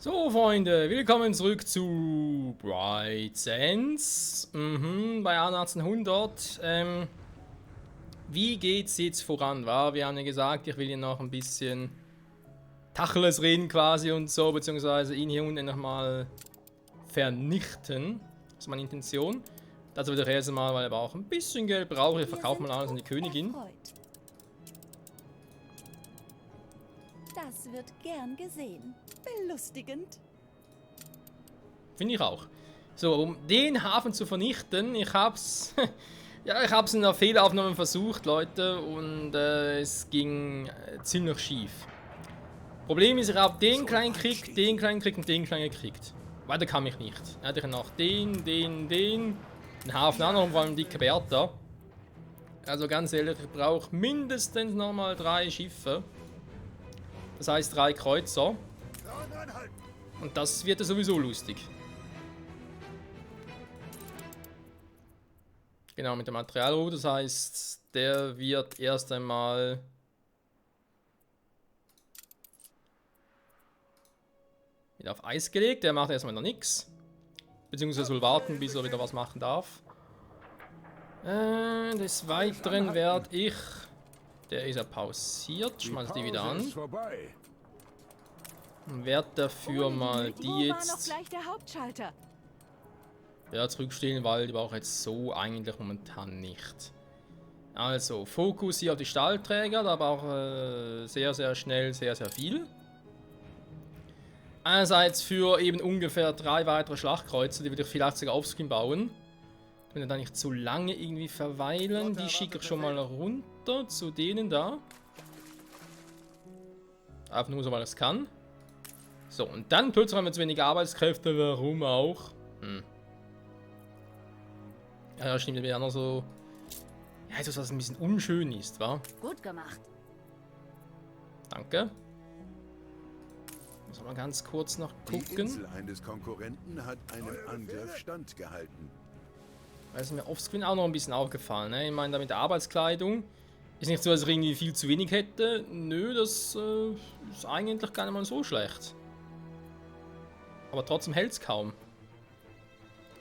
So, Freunde, willkommen zurück zu Bright Sands. Bei 1800. Wie geht's jetzt voran? Wir haben ja gesagt, ich will hier noch ein bisschen Tacheles reden quasi und so, beziehungsweise ihn hier unten nochmal vernichten. Das ist meine Intention. Dazu will ich erst mal, weil er auch ein bisschen Geld braucht. Ich verkaufe mal alles an die Königin. Das wird gern gesehen. Belustigend. Finde ich auch. So, um den Hafen zu vernichten, ich hab's... ja, ich hab's in der Fehlaufnahme versucht, Leute, und es ging ziemlich schief. Problem ist, ich habe den kleinen gekriegt, den kleinen gekriegt und den kleinen gekriegt. Weiter kam ich nicht. Dann hatte ich noch den Hafen auch noch, vor allem dicke Bertha. Also ganz ehrlich, ich brauche mindestens nochmal 3 Schiffe. Das heißt 3 Kreuzer. Und das wird ja sowieso lustig. Genau, mit dem Materialrohr, das heißt, der wird erst einmal... wieder auf Eis gelegt, der macht erstmal noch nichts. Beziehungsweise soll warten, bis er wieder was machen darf. Des Weiteren werde ich... Der ist ja pausiert, schmeiß die wieder an. Werde dafür mal die jetzt... Ja, zurückstellen, weil die brauche ich jetzt so eigentlich momentan nicht. Also, Fokus hier auf die Stahlträger, da brauche ich sehr, sehr schnell sehr, sehr viel. Einerseits für eben ungefähr 3 weitere Schlachtkreuze, die würde ich vielleicht sogar offscreen bauen. Wenn wir da nicht zu lange irgendwie verweilen, die schicke ich schon mal runter zu denen da. Einfach nur so, weil ich es kann. So, und dann plötzlich haben wir zu wenig Arbeitskräfte, warum auch? Ja, stimmt, wir noch so... Ja, etwas, was ein bisschen unschön ist, wa? Gut gemacht. Danke. Muss mal ganz kurz noch gucken. Die Insel eines Konkurrenten hat einem Angriff standgehalten. Da ist mir offscreen auch noch ein bisschen aufgefallen, ne? Ich meine, da mit der Arbeitskleidung ist nicht so, dass ich irgendwie viel zu wenig hätte. Nö, das ist eigentlich gar nicht mal so schlecht. Aber trotzdem hält es kaum.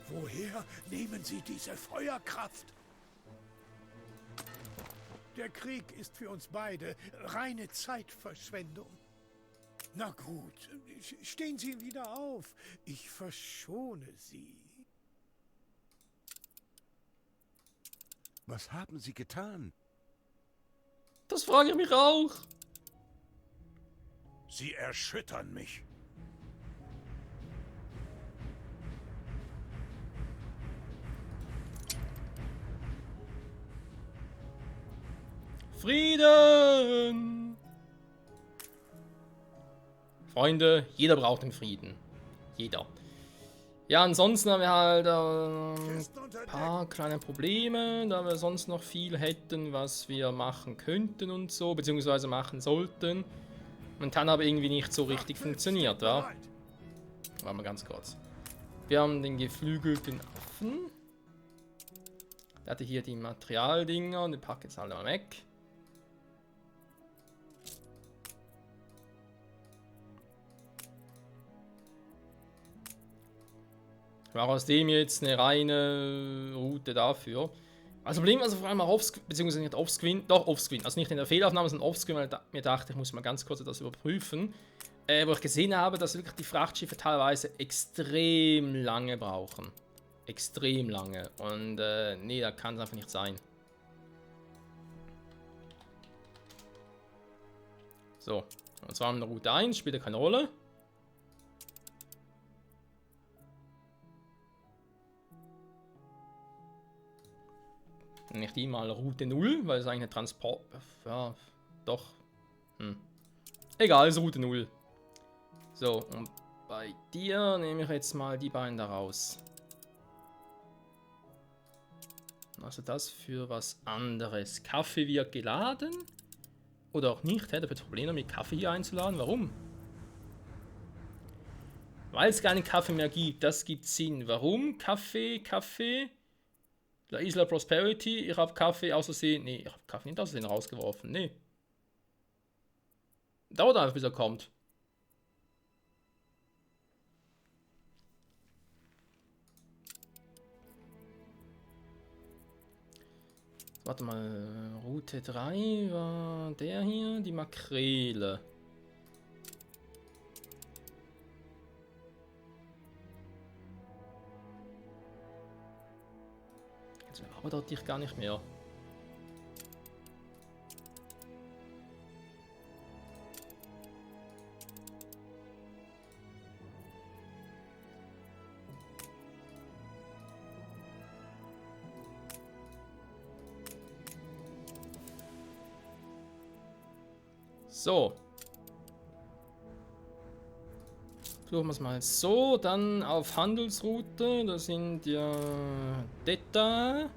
Woher nehmen Sie diese Feuerkraft? Der Krieg ist für uns beide reine Zeitverschwendung. Na gut, stehen Sie wieder auf. Ich verschone Sie. Was haben Sie getan? Das frage ich mich auch. Sie erschüttern mich. Frieden! Freunde, jeder braucht den Frieden. Jeder. Ja, ansonsten haben wir halt ein paar kleine Probleme, da wir sonst noch viel hätten, was wir machen könnten und so, beziehungsweise machen sollten. Momentan aber irgendwie nicht so richtig funktioniert, ja. Warte mal ganz kurz. Wir haben den geflügelten Affen. Der hatte hier die Materialdinger und die packen jetzt alle mal weg. Ich mache aus dem jetzt eine reine Route dafür. Also Problem, also vor allem offscreen, beziehungsweise nicht offscreen, doch offscreen. Also nicht in der Fehlaufnahme, sondern offscreen, weil ich mir dachte, ich muss mal ganz kurz das überprüfen. Wo ich gesehen habe, dass wirklich die Frachtschiffe teilweise extrem lange brauchen. Extrem lange. Und nee, da kann es einfach nicht sein. So, und zwar in der Route 1, spielt ja keine Rolle. Nicht die mal Route 0, weil es eigentlich eine Transport... Ja, doch. Egal, ist Route 0. So, und bei dir nehme ich jetzt mal die beiden da raus. Also das für was anderes. Kaffee wird geladen. Oder auch nicht. Hätte ich Probleme mit Kaffee hier einzuladen. Warum? Weil es keinen Kaffee mehr gibt. Das gibt Sinn. Warum? Kaffee. La Isla Prosperity, ich habe Kaffee aus Versehen. Nee, ich habe Kaffee nicht aus Versehen rausgeworfen. Nee. Dauert einfach, bis er kommt. Warte mal, Route 3 war der hier, die Makrele. Jetzt aber dort ich gar nicht mehr. So. Suchen wir es mal so. Dann auf Handelsroute. Da sind ja Deta.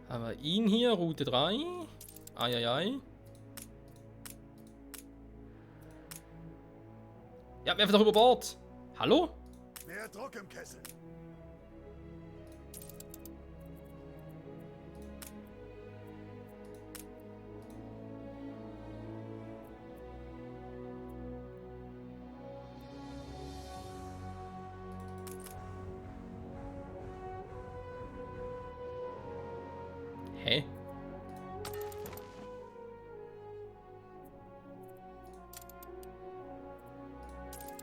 Haben wir ihn hier, Route 3. Eieiei. Ja, werfen doch über Bord. Hallo? Mehr Druck im Kessel. Hä?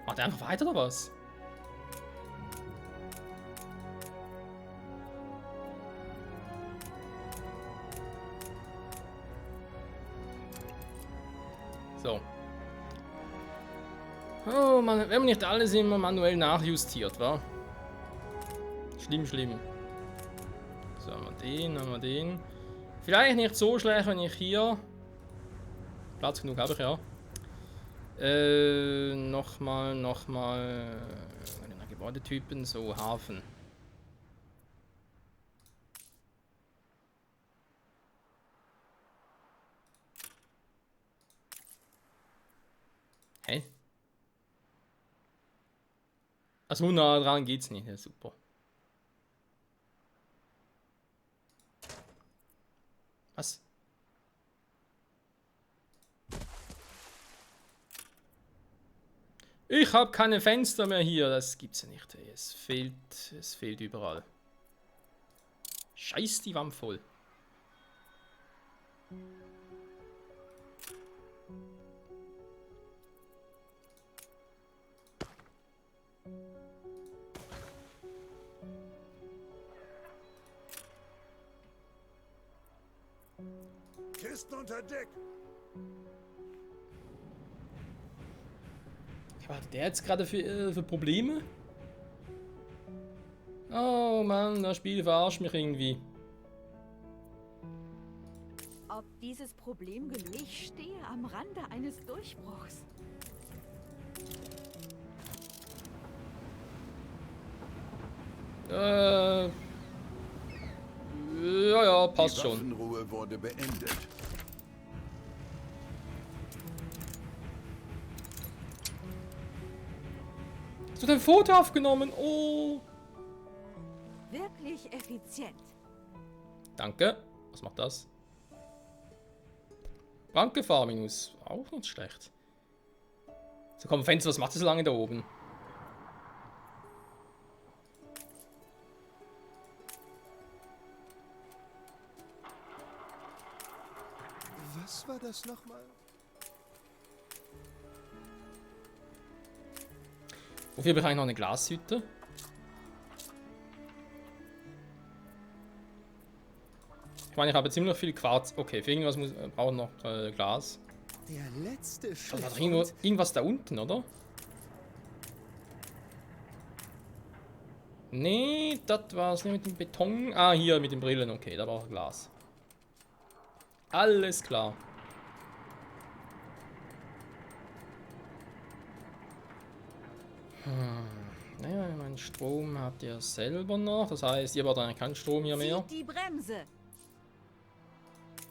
Macht er einfach weiter oder was? So. Oh Mann, wenn man nicht alles immer manuell nachjustiert, wa? Schlimm, schlimm. So, haben wir den. Vielleicht nicht so schlecht, wenn ich hier... Platz genug habe ich, ja. Nochmal. Gebäudetypen, so Hafen. Hä? Also nah dran geht's nicht, ja, super. Was? Ich habe keine Fenster mehr hier. Das gibt's ja nicht. Ey. Es fehlt überall. Scheiß die Wand voll. Kisten unter Deck. Was hat der jetzt gerade für Probleme? Oh Mann, das Spiel verarscht mich irgendwie. Ob dieses Problem gelöst? Ich stehe am Rande eines Durchbruchs. Ja, passt Die schon. Waffenruhe wurde beendet. Hast du dein Foto aufgenommen? Oh. Wirklich effizient. Danke. Was macht das? Brandgefahr minus. Auch nicht schlecht. So, komm, Fenster, was macht das so lange da oben? Was war das nochmal? Wofür habe ich eigentlich noch eine Glashütte? Ich meine, ich habe ziemlich viel Quarz. Okay, für irgendwas brauchen noch Glas. Der letzte Da Schiff. war doch irgendwas da unten, oder? Nee, das war es nicht mit dem Beton. Ah, hier mit den Brillen. Okay, da braucht Glas. Alles klar. Naja, mein Strom habt ihr selber noch. Das heißt, ihr braucht eigentlich keinen Strom hier mehr. Zieht die Bremse.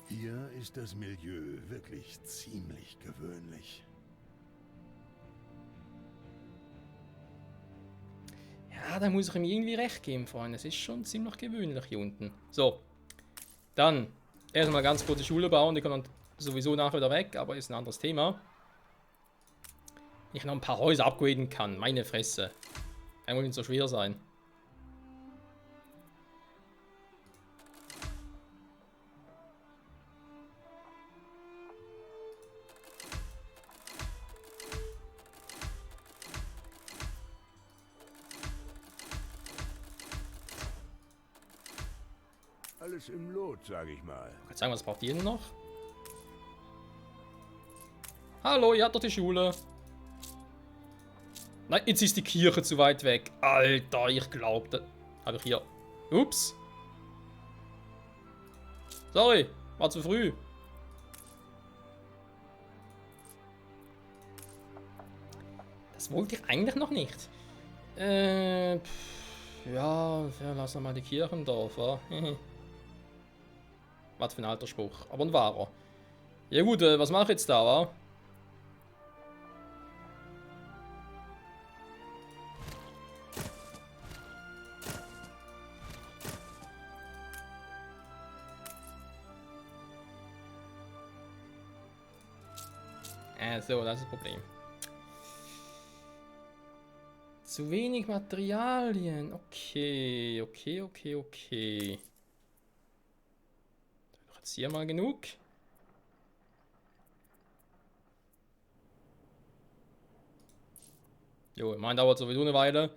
Hier ist das Milieu wirklich ziemlich gewöhnlich. Ja, da muss ich ihm irgendwie recht geben, Freunde. Es ist schon ziemlich gewöhnlich hier unten. So. Dann erstmal ganz kurz die Schule bauen. Die kommen dann sowieso nachher wieder weg, aber ist ein anderes Thema. Ich noch ein paar Häuser upgraden kann. Meine Fresse. Kann wohl nicht so schwer sein. alles im Lot, sag ich mal. Kann ich sagen, was braucht ihr denn noch? Hallo, ihr habt doch die Schule. Nein, jetzt ist die Kirche zu weit weg. Alter, ich glaubte. Habe ich hier. Ups. Sorry, war zu früh. Das wollte ich eigentlich noch nicht. Ja, lassen wir mal die Kirche im Dorf, wa? Was für ein alter Spruch. Aber ein wahrer. Ja gut, was mache ich jetzt da, wa? So, das ist das Problem. Zu wenig Materialien. Okay. Jetzt hier mal genug. Jo, mein dauert sowieso eine Weile.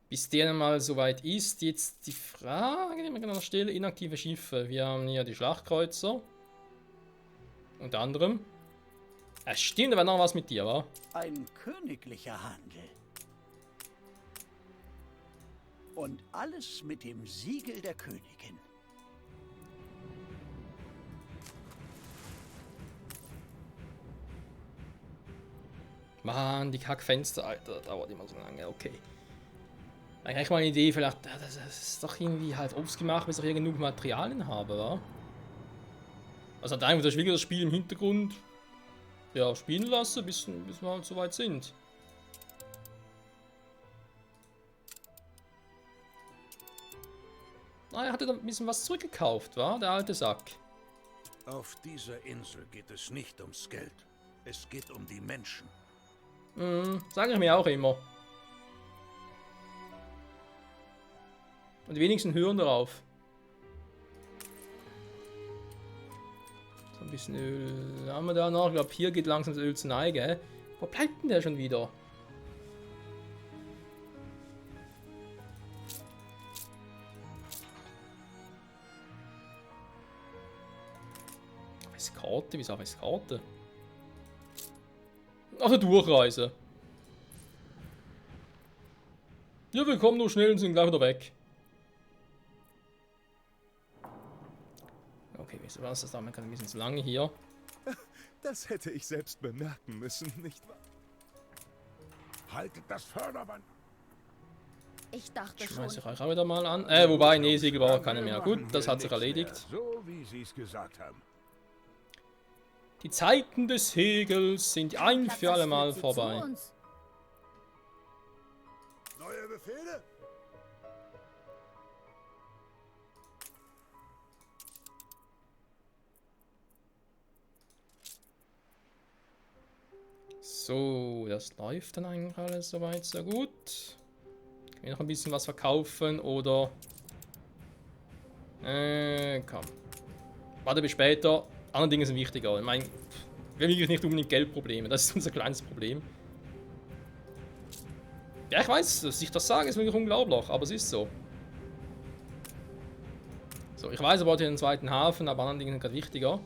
Bis der dann mal soweit ist. Jetzt die Frage, die wir noch stellen. Inaktive Schiffe. Wir haben hier die Schlachtkreuzer. Unter anderem. Es stimmt, aber noch was mit dir, wa? Ein königlicher Handel. Und alles mit dem Siegel der Königin. Mann, die Kackfenster, Alter, das dauert immer so lange, okay. Eigentlich mal eine Idee, vielleicht, das ist doch irgendwie halt obst gemacht, bis ich hier genug Materialien habe, wa? Also hat einfach das das Spiel im Hintergrund ja, spielen lassen, bis wir halt so weit sind. Ah, er hatte da ein bisschen was zurückgekauft, wa? Der alte Sack. Auf dieser Insel geht es nicht ums Geld. Es geht um die Menschen. Sage ich mir auch immer. Und die wenigsten hören darauf. So ein bisschen Öl haben wir da noch. Ich glaube, hier geht langsam das Öl zu Neige. Wo bleibt denn der schon wieder? Eskorte? Wieso auch Eskorte? Also Durchreise. Ja, wir kommen nur schnell und sind gleich wieder weg. Okay, wieso war das da? Man kann ein bisschen zu lange hier. Das hätte ich selbst bemerken müssen, nicht wahr? Haltet das Förderband! Ich dachte Schmeiß ich schon. euch auch wieder mal an. Wobei, nee, Siegel braucht keine mehr. Gut, das hat sich erledigt. So wie Sie es gesagt haben. Die Zeiten des Hegels sind ein für alle Mal vorbei. Neue Befehle? So, das läuft dann eigentlich alles soweit sehr gut. Können wir noch ein bisschen was verkaufen oder... komm. Warte bis später. Andere Dinge sind wichtiger. Ich meine, wir haben wirklich nicht unbedingt Geldprobleme. Das ist unser kleines Problem. Ja, ich weiß, dass ich das sage, ist wirklich unglaublich, aber es ist so. So, ich weiß, er baut hier einen zweiten Hafen, aber andere Dinge sind gerade wichtiger.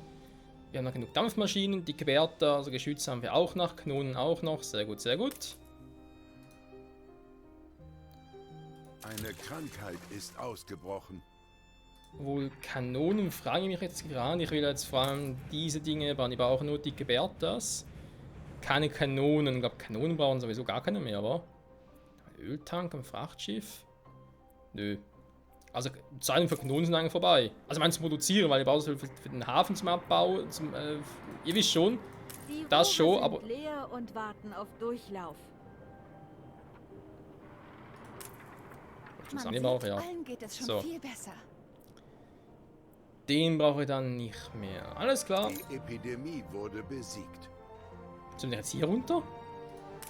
Wir haben noch genug Dampfmaschinen, dicke Wärter, also Geschütze haben wir auch noch, Kanonen auch noch. Sehr gut, sehr gut. Eine Krankheit ist ausgebrochen. Wohl Kanonen, frage ich mich jetzt gerade. Ich will jetzt vor allem diese Dinge bauen. Die brauchen nur dicke Berthas. Keine Kanonen. Ich glaube, Kanonen brauchen sowieso gar keine mehr, aber Öltank am Frachtschiff? Nö. Also, Zeiten für Kanonen sind eigentlich vorbei. Also, ich meine, zu produzieren, weil ich brauche es für den Hafen zum Abbau. Ihr wisst schon, Die das Rohre schon, sind aber. leer und warten auf Durchlauf. Das Man brauche sieht, ja. allen geht es schon So. viel besser. Den brauche ich dann nicht mehr. Alles klar. Die Epidemie wurde besiegt. Sind wir jetzt hier runter?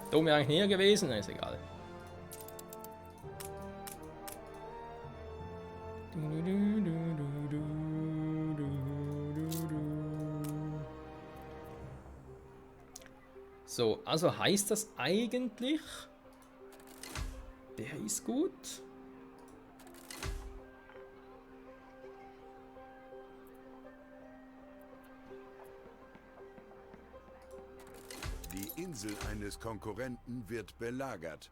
Da oben wäre eigentlich näher gewesen. Ist egal. So, also heißt das eigentlich, der ist gut. Die Insel eines Konkurrenten wird belagert.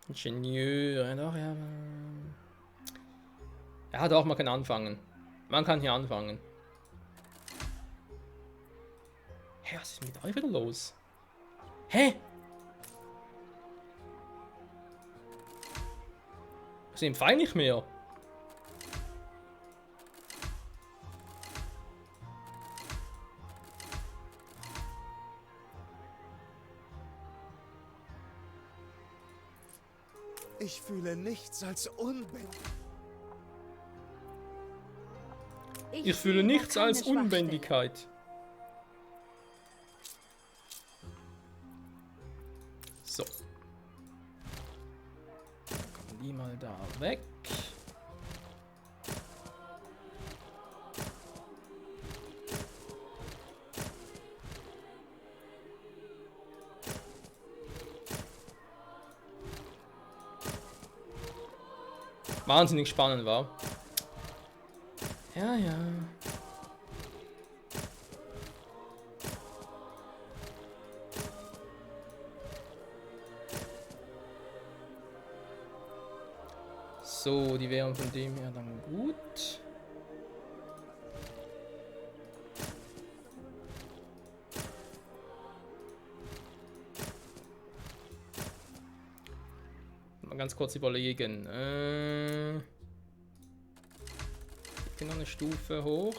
Ingenieur, ja doch, ja. Ja doch, man kann anfangen. Man kann hier anfangen. Hä, was ist mit euch wieder los? Hä? Was ist im Pfeil nicht mehr? Ich fühle nichts als Unbändig. Ich fühle sehe nichts keine als Schwachstelle. Unbändigkeit. So. Kommen die mal da weg. Wahnsinnig spannend war. Ja, ja. So, die wären von dem her dann gut. Mal ganz kurz überlegen. Ich bin noch eine Stufe hoch.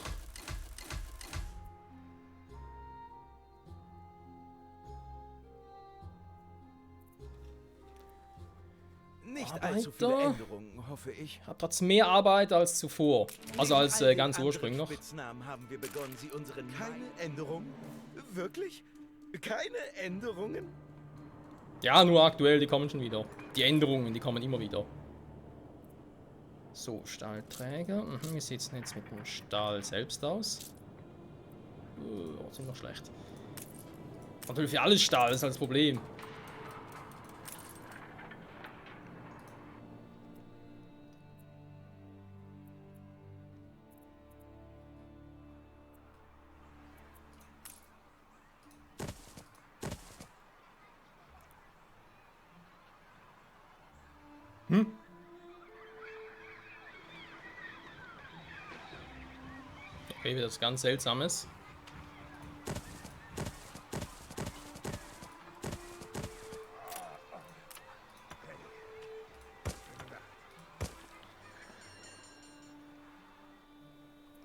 Nicht allzu viele Änderungen, hoffe ich. Hat trotzdem mehr Arbeit als zuvor. Also als Neben all den ganz anderen ursprünglich noch. Spitznamen haben wir begonnen, sie unseren keine Änderungen? Wirklich? Keine Änderungen? Ja, nur aktuell, die kommen schon wieder. Die Änderungen, die kommen immer wieder. So, Stahlträger. Wie sieht es denn jetzt mit dem Stahl selbst aus? Sind noch schlecht. Natürlich für alles Stahl, das ist halt das Problem. Okay, wieder was ganz Seltsames.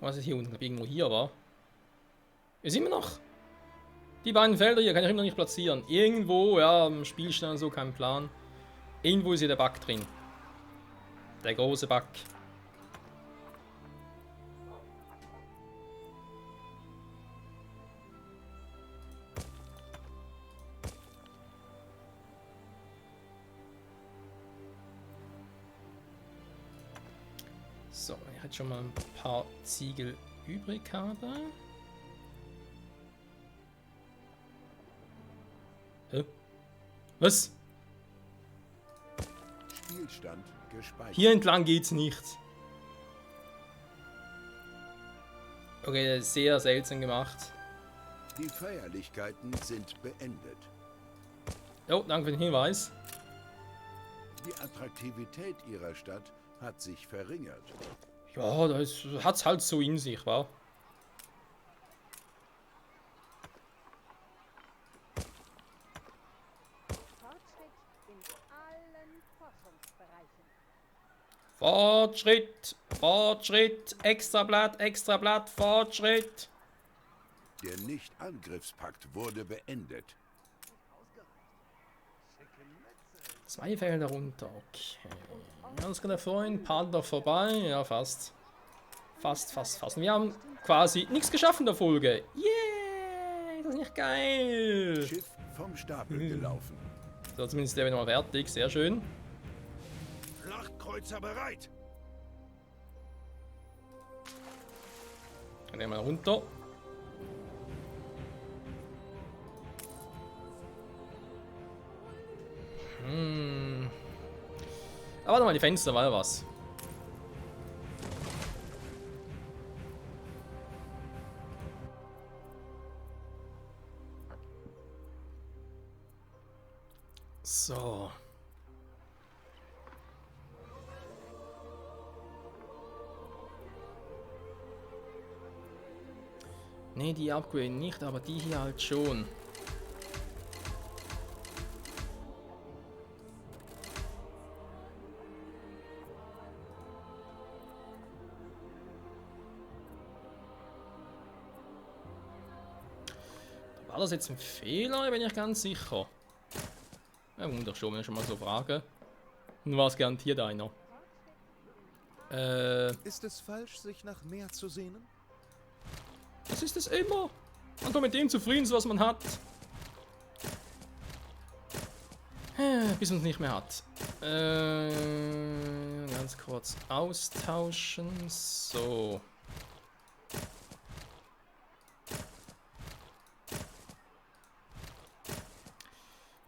Was ist hier unten? Irgendwo hier war. Ist immer noch. Die beiden Felder hier kann ich immer noch nicht platzieren. Irgendwo, ja, im Spielstand so, kein Plan. Irgendwo ist hier der Bug drin. Der große Bug. So, ich hätte schon mal ein paar Ziegel übrig habe. Hä? Was? Spielstand gespeichert. Hier entlang geht's nicht. Okay, das ist sehr seltsam gemacht. Die Feierlichkeiten sind beendet. Oh, danke für den Hinweis. Die Attraktivität ihrer Stadt hat sich verringert. Ja, das hat's halt so in sich, wa? Fortschritt in allen Forschungsbereichen. Fortschritt, Fortschritt, Extrablatt, Fortschritt. Der Nicht-Angriffspakt wurde beendet. 2 Felder runter, okay. Ganz genau vorhin, Partner vorbei, ja fast. Fast. Und wir haben quasi nichts geschafft in der Folge. Yeah, das ist nicht geil. Schiff vom Stapel gelaufen. So, zumindest der wieder mal fertig, sehr schön. Schlachtkreuzer bereit. Dann nehmen wir runter. Aber warte mal, die Fenster war ja was. So. Ne, die Upgrade nicht, aber die hier halt schon. War das jetzt ein Fehler? Bin ich ganz sicher. Ja, wundert schon, wenn ich schon mal so frage. Und war es garantiert einer. Ist es falsch, sich nach mehr zu sehnen? Das ist es immer. Man kommt mit dem zufrieden, was man hat. Bis man es nicht mehr hat. Ganz kurz austauschen. So.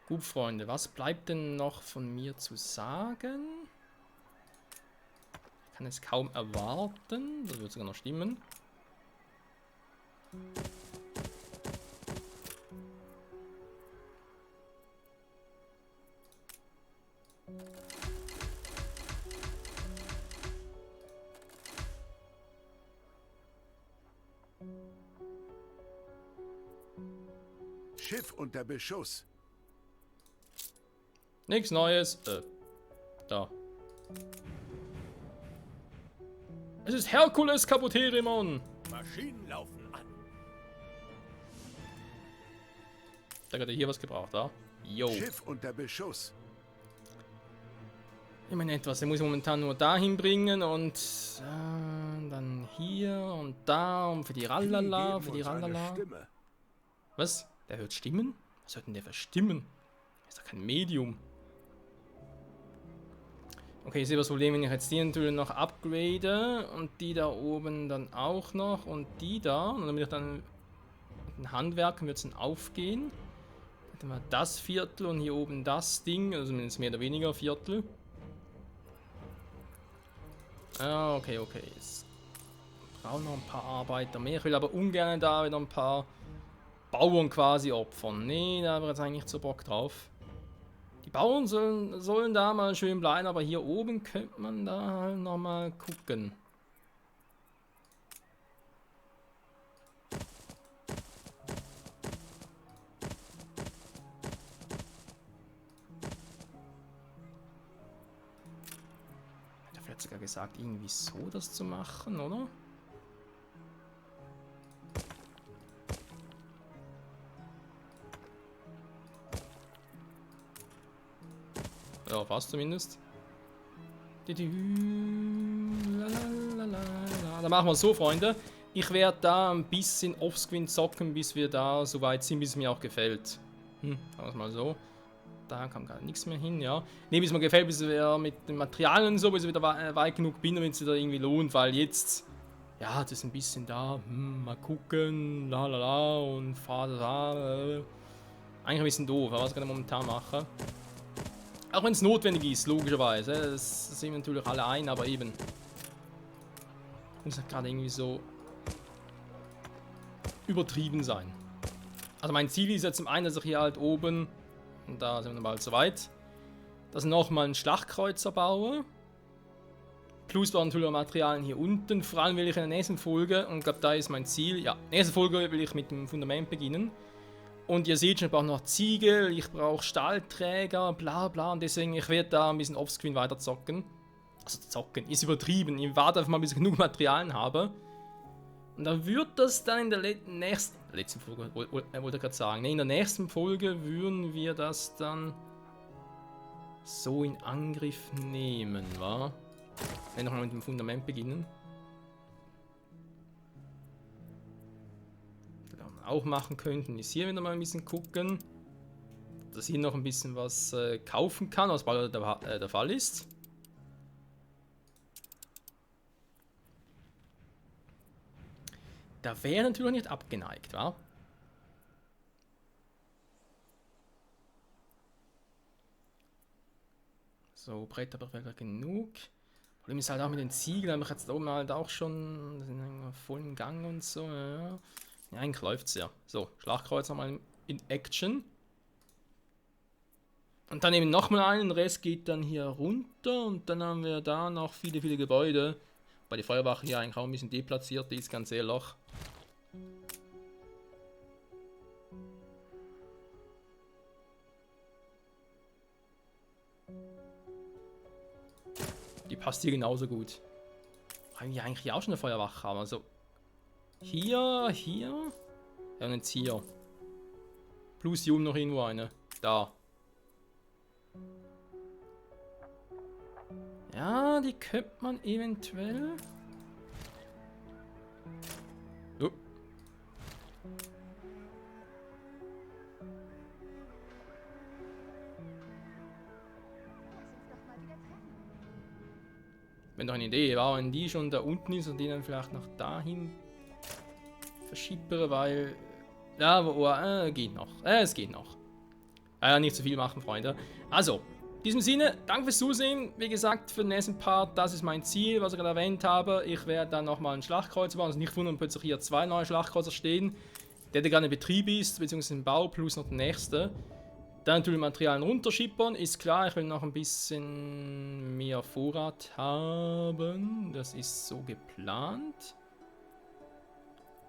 Gut, Freunde, was bleibt denn noch von mir zu sagen? Ich kann es kaum erwarten. Das wird sogar noch stimmen. Schiff unter Beschuss. Nichts Neues. Da. Es ist Herkules Kaputerimon. Maschinen laufen an. Da hat er hier was gebraucht, da. Jo. Schiff unter Beschuss. Ich meine etwas, der muss momentan nur dahin bringen und dann hier und da und für die Rallala, für die Rallala. Was? Der hört Stimmen? Was hört denn der für Stimmen? Ist doch kein Medium. Okay, ich sehe das Problem, wenn ich jetzt die natürlich noch upgrade und die da oben dann auch noch und die da. Und damit ich dann mit den Handwerken wird es dann aufgehen. Dann haben wir das Viertel und hier oben das Ding, also zumindest mehr oder weniger Viertel. Ah, okay, okay. Jetzt brauchen noch ein paar Arbeiter mehr. Ich will aber ungern da wieder ein paar Bauern quasi opfern. Nee, da habe ich jetzt eigentlich nicht so Bock drauf. Die Bauern sollen da mal schön bleiben, aber hier oben könnte man da halt nochmal gucken. Ich habe jetzt sogar gesagt, irgendwie so das zu machen, oder? Ja, fast zumindest. Da machen wir es so, Freunde. Ich werde da ein bisschen offscreen zocken, bis wir da so weit sind, bis es mir auch gefällt. Sagen wir es mal so. Da kam gar nichts mehr hin, ja. Ne, bis es mir gefällt, bis wir mit den Materialien und so, bis ich wieder weit genug bin, damit es wieder irgendwie lohnt, weil jetzt, ja, das ist ein bisschen da, mal gucken, lalala und fahr da. Eigentlich ein bisschen doof, was ich gerade momentan mache. Auch wenn es notwendig ist, logischerweise. Das sehen wir natürlich alle ein, aber eben. Muss halt gerade irgendwie so übertrieben sein. Also mein Ziel ist jetzt zum einen, dass ich hier halt oben, und da sind wir bald soweit, dass ich nochmal einen Schlachtkreuzer baue. Plus waren natürlich Materialien hier unten. Vor allem will ich in der nächsten Folge, und ich glaube, da ist mein Ziel, ja, nächste Folge will ich mit dem Fundament beginnen. Und ihr seht schon, ich brauche noch Ziegel, ich brauche Stahlträger, bla bla. Und deswegen, ich werde da ein bisschen offscreen weiter zocken. Also zocken, ist übertrieben. Ich warte einfach mal, bis ich genug Materialien habe. Und dann wird das dann in der letzten Folge, wollte ich gerade sagen. Ne, in der nächsten Folge würden wir das dann so in Angriff nehmen, wa? Wenn wir nochmal mit dem Fundament beginnen. Auch machen könnten, ist hier wieder mal ein bisschen gucken, dass hier noch ein bisschen was kaufen kann, was bald der Fall ist. Da wäre natürlich nicht abgeneigt, wa? So, Bretter wäre genug. Problem ist halt auch mit den Ziegeln, habe ich jetzt da oben halt auch schon, sind voll im Gang und so, ja. Ja, eigentlich läuft es ja. So, Schlachtkreuz nochmal in Action. Und dann eben nochmal einen, den Rest geht dann hier runter und dann haben wir da noch viele, viele Gebäude. Weil die Feuerwache hier eigentlich auch ein bisschen deplatziert ist, ganz ehrlich. Die passt hier genauso gut. Haben wir eigentlich auch schon eine Feuerwache haben. Also hier. Ja, und jetzt hier. Plus hier oben noch irgendwo eine. Da. Ja, die könnte man eventuell. Oh. Wenn doch eine Idee war, wenn die schon da unten ist und die dann vielleicht noch dahin verschiebere, weil. Ja, geht noch. Es geht noch. Nicht zu viel machen, Freunde. Also, in diesem Sinne, danke fürs Zusehen. Wie gesagt, für den nächsten Part, das ist mein Ziel, was ich gerade erwähnt habe. Ich werde dann nochmal einen Schlachtkreuzer bauen. Also nicht wundern, plötzlich hier 2 neue Schlachtkreuzer stehen. Der gerade in Betrieb ist, beziehungsweise im Bau, plus noch der nächste. Dann natürlich Materialien runterschippern. Ist klar, ich will noch ein bisschen mehr Vorrat haben. Das ist so geplant.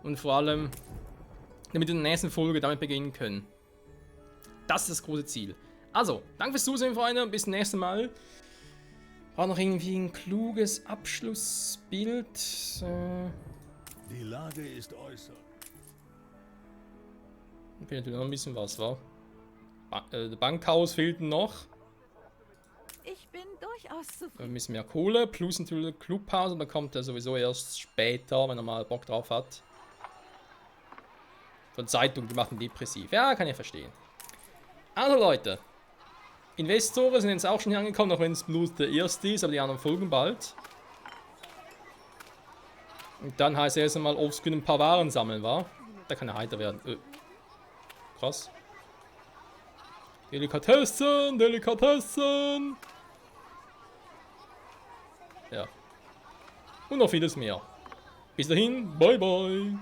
Und vor allem, damit wir in der nächsten Folge damit beginnen können. Das ist das große Ziel. Also, danke fürs Zusehen, Freunde, und bis zum nächsten Mal. War noch irgendwie ein kluges Abschlussbild. Die Lage ist äußerst. Fehlt natürlich noch ein bisschen was, wa? Der Bankhaus fehlt noch. Ich bin durchaus zufrieden. Ein bisschen mehr Kohle, plus natürlich Clubhaus, und dann kommt er sowieso erst später, wenn er mal Bock drauf hat. Von Zeitung, die machen depressiv. Ja, kann ich verstehen. Also Leute, Investoren sind jetzt auch schon hier angekommen, auch wenn es bloß der erste ist, aber die anderen folgen bald. Und dann heißt es erst einmal offscreen ein paar Waren sammeln, wa? Da kann er heiter werden. Krass. Delikatessen, Delikatessen. Ja. Und noch vieles mehr. Bis dahin, bye bye.